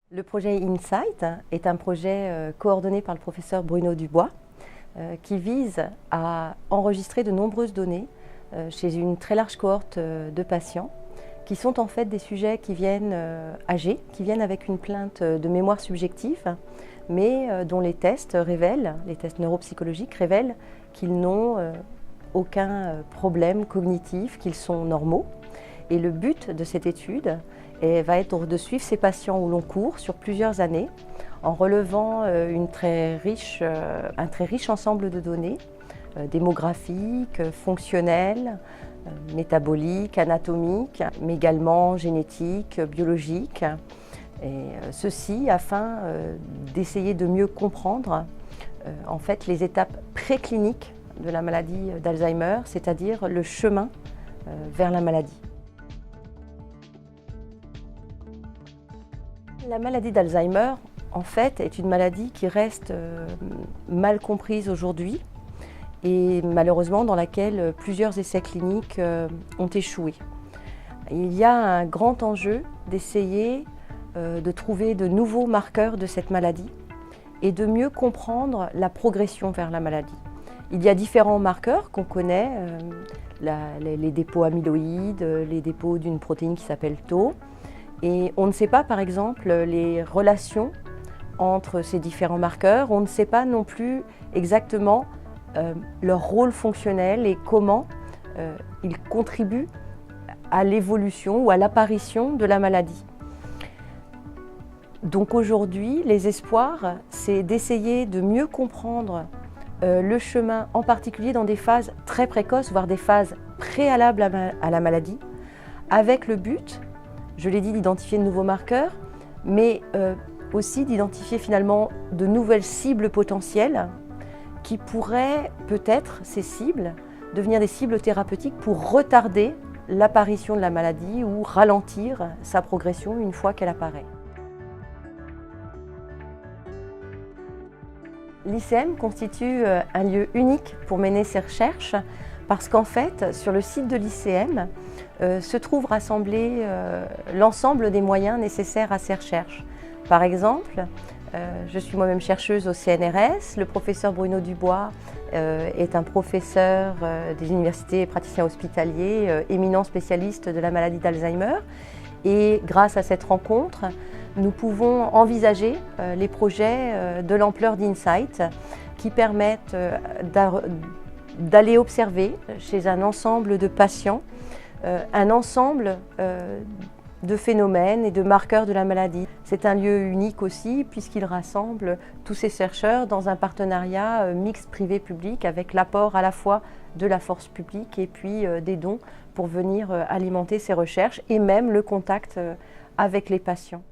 Le projet InSight est un projet coordonné par le professeur Bruno Dubois qui vise à enregistrer de nombreuses données chez une très large cohorte de patients qui sont en fait des sujets qui viennent âgés, qui viennent avec une plainte de mémoire subjective, mais dont les tests neuropsychologiques révèlent qu'ils n'ont aucun problème cognitif, qu'ils sont normaux. Et le but de cette étude va être de suivre ces patients au long cours sur plusieurs années en relevant un très riche ensemble de données démographiques, fonctionnelles, métaboliques, anatomiques, mais également génétiques, biologiques. Et ceci afin d'essayer de mieux comprendre en fait les étapes précliniques de la maladie d'Alzheimer, c'est-à-dire le chemin vers la maladie. La maladie d'Alzheimer, en fait, est une maladie qui reste mal comprise aujourd'hui et malheureusement dans laquelle plusieurs essais cliniques ont échoué. Il y a un grand enjeu d'essayer de trouver de nouveaux marqueurs de cette maladie et de mieux comprendre la progression vers la maladie. Il y a différents marqueurs qu'on connaît, les dépôts amyloïdes, les dépôts d'une protéine qui s'appelle Tau. Et on ne sait pas, par exemple, les relations entre ces différents marqueurs. On ne sait pas non plus exactement leur rôle fonctionnel et comment ils contribuent à l'évolution ou à l'apparition de la maladie. Donc aujourd'hui, les espoirs, c'est d'essayer de mieux comprendre le chemin, en particulier dans des phases très précoces, voire des phases préalables à la maladie, avec le but, je l'ai dit, d'identifier de nouveaux marqueurs, mais aussi d'identifier finalement de nouvelles cibles potentielles qui pourraient peut-être, ces cibles, devenir des cibles thérapeutiques pour retarder l'apparition de la maladie ou ralentir sa progression une fois qu'elle apparaît. L'ICM constitue un lieu unique pour mener ces recherches parce qu'en fait, sur le site de l'ICM se trouve rassemblé l'ensemble des moyens nécessaires à ces recherches. Par exemple, je suis moi-même chercheuse au CNRS, le professeur Bruno Dubois est un professeur des universités et praticien hospitalier, éminent spécialiste de la maladie d'Alzheimer. Et grâce à cette rencontre, nous pouvons envisager les projets de l'ampleur d'InSight qui permettent d'aller observer chez un ensemble de patients un ensemble de phénomènes et de marqueurs de la maladie. C'est un lieu unique aussi puisqu'il rassemble tous ces chercheurs dans un partenariat mixte privé-public avec l'apport à la fois de la force publique et puis des dons pour venir alimenter ces recherches et même le contact avec les patients.